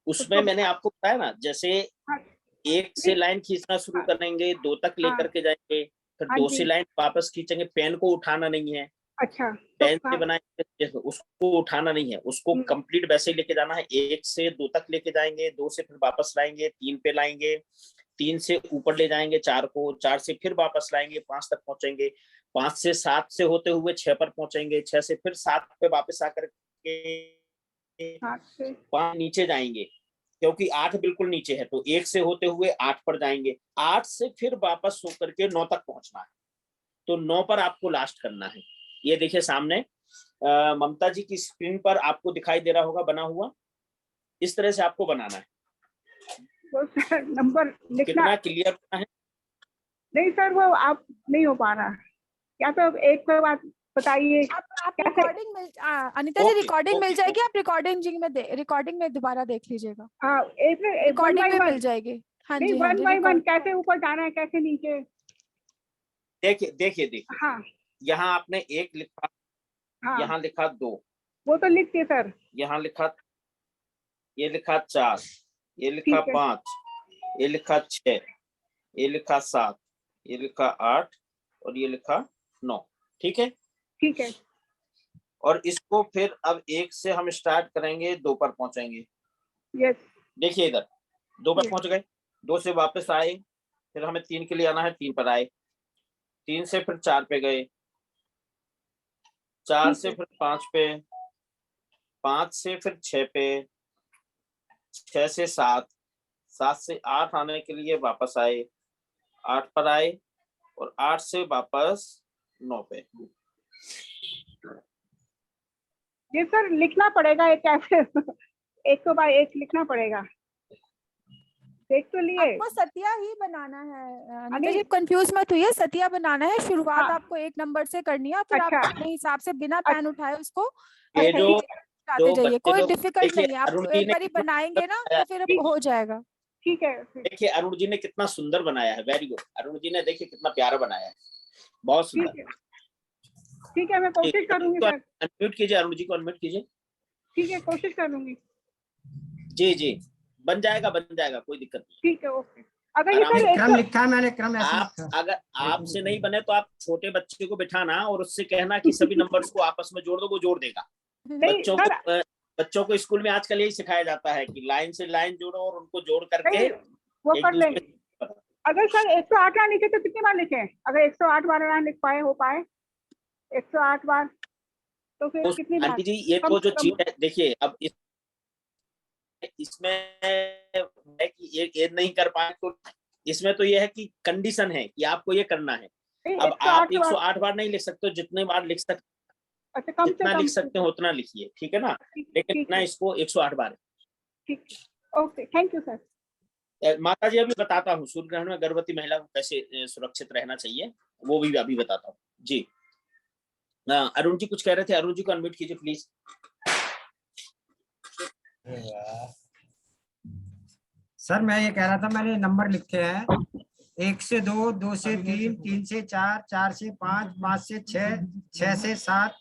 उसमें मैंने आपको बताया ना, जैसे 1 से लाइन खींचना शुरू करेंगे, 2 तक लेकर के जाएंगे, फिर 2 से लाइन वापस खींचेंगे। पेन को उठाना नहीं है। अच्छा, पेन से बनाएंगे उसको उठाना नहीं है, उसको कंप्लीट वैसे ही लेके जाना है। 1 से 2 तक लेके जाएंगे, 2 से फिर वापस लाएंगे, 3 पे लाएंगे, 3 से ऊपर ले जाएंगे 4 को, 4 से फिर वापस लाएंगे, 5 तक पहुंचेंगे, 5 से 7 से होते हुए 6 पर पहुंचेंगे, 6 से फिर 7 पे वापस आकर के 5 नीचे जाएंगे, क्योंकि 8 बिल्कुल नीचे है, तो 1 से होते हुए 8 पर जाएंगे, 8 से फिर वापस होकर के 9 तक पहुंचना है, तो 9 पर आपको लास्ट करना है। ये देखिए सामने ममता जी की स्क्रीन पर आपको दिखाई दे रहा होगा बना हुआ, इस तरह से आपको बनाना है। तो सर नंबर लिखना कितना क्लियर होना है? नहीं सर, वो आप नहीं हो पा रहा, या तो एक बात बताइए। आप रिकॉर्डिंग मिल अनीता जी रिकॉर्डिंग मिल जाएगी, आप रिकॉर्डिंग में दोबारा देख लीजिएगा। रिकॉर्डिंग में मिल जाएगी। हाँ जी, 1 by 1 कैसे ऊपर जाना है, कैसे नीचे? देखिए हाँ, यहाँ आपने 1 लिखा, हाँ, यहाँ लिखा 2, वो तो लिखते सर, यहाँ लिखा, ये लिखा 4, ये लिखा 5, ये लिखा 6, ये लिखा 7, ये लिखा 8 और ये लिखा 9। ठीक है? ठीक है। और इसको फिर अब 1 से हम स्टार्ट करेंगे, 2 पर पहुंचेंगे। यस। देखिए इधर 2 पर पहुंच गए, 2 से वापस आए, फिर हमें 3 के लिए आना है, 3 पर आए, 3 से फिर 4 पे गए, 4 से फिर 5 पे, 5 से फिर 6 पे, 6 से 7, 7 से 8 आने के लिए वापस आए, 8 पर आए और 8 से वापस 9 पे। ये सर लिखना पड़ेगा एक कैसे 100 बाय 1 लिखना पड़ेगा, देख तो लिए। आपको सतिया ही बनाना है अनीता नहीं। जी, कंफ्यूज मत हुई है, सतिया बनाना है। शुरुआत हाँ। आपको 1 नंबर से करनी है, फिर आप अच्छा। अपने हिसाब से बिना पेन उठाए उसको ये अच्छा, जो ठीक है, बनाते जाइए, बच्चे कोई लोग, डिफिकल्ट देखिए नहीं है। आप अरुण जी एक ने बारी कितना बनाएंगे ना सुंदर तो फिर ठीक। हो जाएगा। ठीक है फिर। देखिए अरुण जी ने कितना सुंदर बनाया है, वेरी गुड। अरुण जी ने देखिए कितना प्यारा बनाया है, बहुत ठीक सुंदर। है, ठीक है, मैं कोशिश करूंगी सर। अनम्यूट कीजिए, अरुण जी को अनम्यूट कीजिए। ठीक है, कोशिश करूंगी। जी जी, बन जाएगा, कोई दिक्कत नहीं। ठीक है, ओके। अगर ये आराम सर से। क्रम लिखा है मैंने, क्रम ऐसे आप लिखा। अगर आपसे नहीं बने तो आप छोटे बच्चे को बिठाना और उससे कहना कि सभी नंबर्स को आपस में जोड़ दो, वो जोड़ देगा। नहीं सर, बच्चों को स्कूल में आजकल यही सिखाया जाता है कि लाइन से लाइन जोड़ो और उनको जोड़ करके नहीं वो एक कर दूसरे लेंगे। अगर सर 108 बार लिखे तो कितनी बार लिखे? अगर 108 बार ना लिख पाए, हो पाए 108 बार, तो फिर कितनी बार? आंटी जी ये कम तो जो से कम। चीज है, देखिए अब इसमें है कि ये नहीं कर पाए तो इसमें तो ये है कि कंडीशन है कि आपको ये करना है। नहीं, अब आप 108 बार। 108 बार नहीं लिख सकते, जितने बार लिख सकते, अच्छा, कम से जितना कम। लिख सकते हो उतना लिखिए, ठीक है ना। लेकिन ठीक ना है, इसको 108 बार। ठीक है, ओके, थैंक यू सर। माता जी अभी बताता हूँ सूर्य ग्रहण में गर्भवती महिला को कैसे सुरक्षित रहना चाहिए, वो भी अभी बताता हूँ जी। अरुण जी कुछ कह रहे थे, अरुण जी को अनम्यूट कीजिए प्लीज। सर मैं ये कह रहा था, मैंने नंबर लिखे हैं 1 से 2, 2 से 3, 3 से 4, 4 से 5, 5 से 6, 6 से 7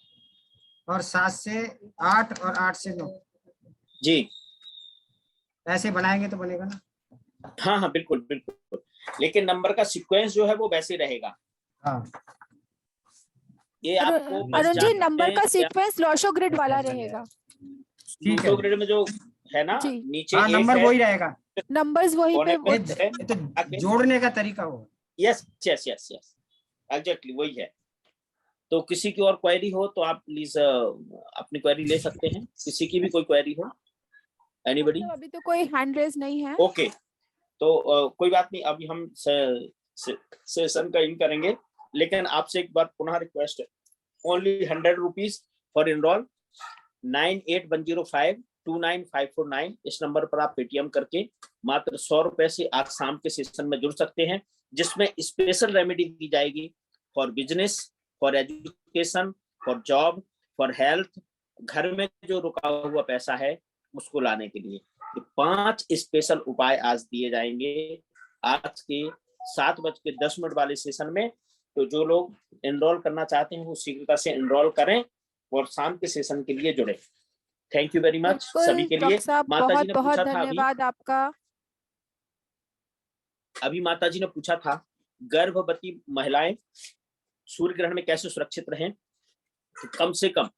और 7 से 8 और 8 से 9। जी ऐसे बनाएंगे तो बनेगा ना? हाँ हाँ बिल्कुल बिल्कुल, लेकिन नंबर का सीक्वेंस जो है वो वैसे रहेगा। हाँ, ये आपको अरुण जी, जानते नंबर का हैं सीक्वेंस लॉशो ग्रिड वाला रहेगा। ठीक है। लूसो ग्रिड में जो है ना, जी। नीचे हाँ, एक नंबर है, वही रहेगा, नंबर्स वही पे कोने पे है, ये तो जोड़ने का तरीका होगा। Yes yes yes yes exactly वही है। तो किसी की और क्वेरी हो तो आप प्लीज अपनी क्वेरी ले सकते हैं, किसी की भी कोई क्वेरी हो, एनीबॉडी। अभी तो कोई हैंड रेज नहीं है। ओके, तो कोई बात नहीं, अभी हम सेशन का इन करेंगे, लेकिन आपसे एक बार पुनः रिक्वेस्ट है, ओनली 100 रुपीज फॉर इनरोल। 9810529549 इस नंबर पर आप पेटीएम करके मात्र 100 रुपए से आज शाम के सेशन में जुड़ सकते हैं, जिसमें स्पेशल रेमेडी दी जाएगी for business, for education, for job, for health. घर में जो रुका हुआ पैसा है उसको लाने के लिए 5 स्पेशल उपाय आज दिए जाएंगे आज के 7:10 वाले सेशन में। तो जो लोग एनरोल करना चाहते हैं वो शीघ्रता से एनरोल करें और शाम के सेशन के लिए जुड़े। थैंक यू वेरी मच सभी के लिए। माता जी ने पूछा था धन्यवाद आपका। अभी माता जी ने पूछा था गर्भवती महिलाएं सूर्य ग्रहण में कैसे सुरक्षित रहें। तो कम से कम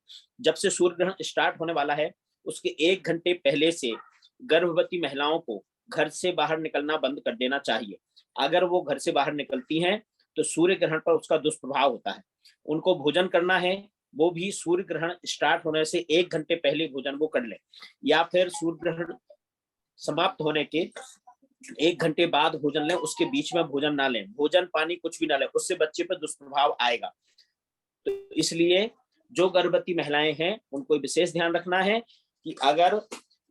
जब से सूर्य ग्रहण स्टार्ट होने वाला है उसके 1 घंटे पहले से गर्भवती महिलाओं को घर से बाहर निकलना बंद कर देना चाहिए। अगर वो घर से बाहर निकलती हैं तो सूर्य ग्रहण पर उसका दुष्प्रभाव होता है। उनको भोजन करना है, वो भी सूर्य ग्रहण स्टार्ट होने से 1 घंटे पहले भोजन वो कर लें, या फिर सूर्य ग्रहण समाप्त होने के 1 घंटे बाद भोजन लें, उसके बीच में भोजन ना लें, भोजन पानी कुछ भी ना लें, उससे बच्चे पर दुष्प्रभाव आएगा। तो इसलिए जो गर्भवती महिलाएं हैं उनको विशेष ध्यान रखना है कि अगर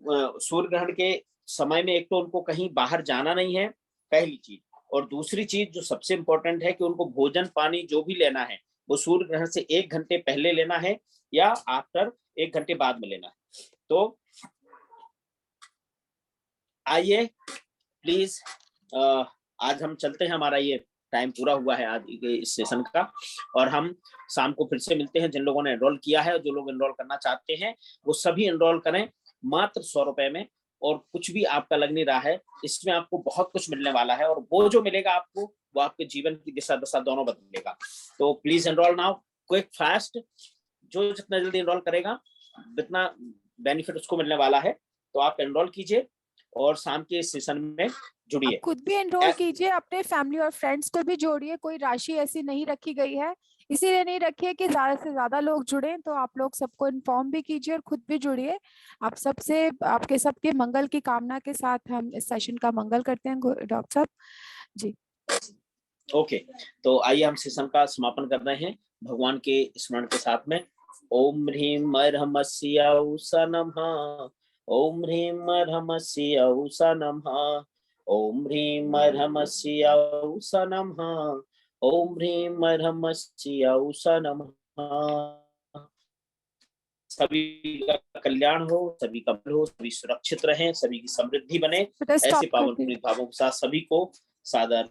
सूर्य ग्रहण के समय में एक तो उनको कहीं बाहर जाना नहीं है, पहली चीज, और दूसरी चीज जो सबसे इंपॉर्टेंट है कि उनको भोजन पानी जो भी लेना है वो सूर्य ग्रहण से 1 घंटे पहले लेना है या आफ्टर 1 घंटे बाद में लेना है। तो आइए प्लीज आज हम चलते हैं, हमारा ये टाइम पूरा हुआ है आज के इस सेशन का, और हम शाम को फिर से मिलते हैं। जिन लोगों ने एनरोल किया है और जो लोग एनरोल करना चाहते हैं वो सभी एनरोल करें मात्र 100 रुपए में, और कुछ भी आपका लग नहीं रहा है, इसमें आपको बहुत कुछ मिलने वाला है, और वो जो मिलेगा आपको वो आपके जीवन की दिशा दशा दोनों बदलेगा। तो please enrol now, quick fast, जो जितना जल्दी एनरोल करेगा उतना बेनिफिट उसको मिलने वाला है। तो आप एनरोल कीजिए और शाम के सेशन में जुड़िए। आप खुद भी एनरोल कीजिए, अपने फैमिली और फ्रेंड्स को भी जोड़िए। कोई राशि ऐसी नहीं रखी गई है, इसीलिए नहीं रखी है कि ज्यादा से ज्यादा लोग जुड़े, तो आप लोग सबको इन्फॉर्म भी कीजिए और खुद भी जुड़िए। आप सबसे, आपके सबके मंगल की कामना के साथ हम इस सेशन का मंगल करते हैं डॉक्टर साहब जी। ओके, तो आइए हम सेशन का समापन कर रहे हैं भगवान के स्मरण के साथ में। ओम ह्रीम अर्हमस्य उषा नमः, ओम ह्रीम अर्हमस्य उषा नमः, ओम ह्रीम अर्हमस्य उषा नमः, ओम ह्रीम अर्हमस्य उषा नमः। सभी का कल्याण हो, सभी का भला हो, सभी सुरक्षित रहें, सभी की समृद्धि बने। Stop ऐसे कर पावन दीजिए। पुनीत भावों के साथ सभी को सादर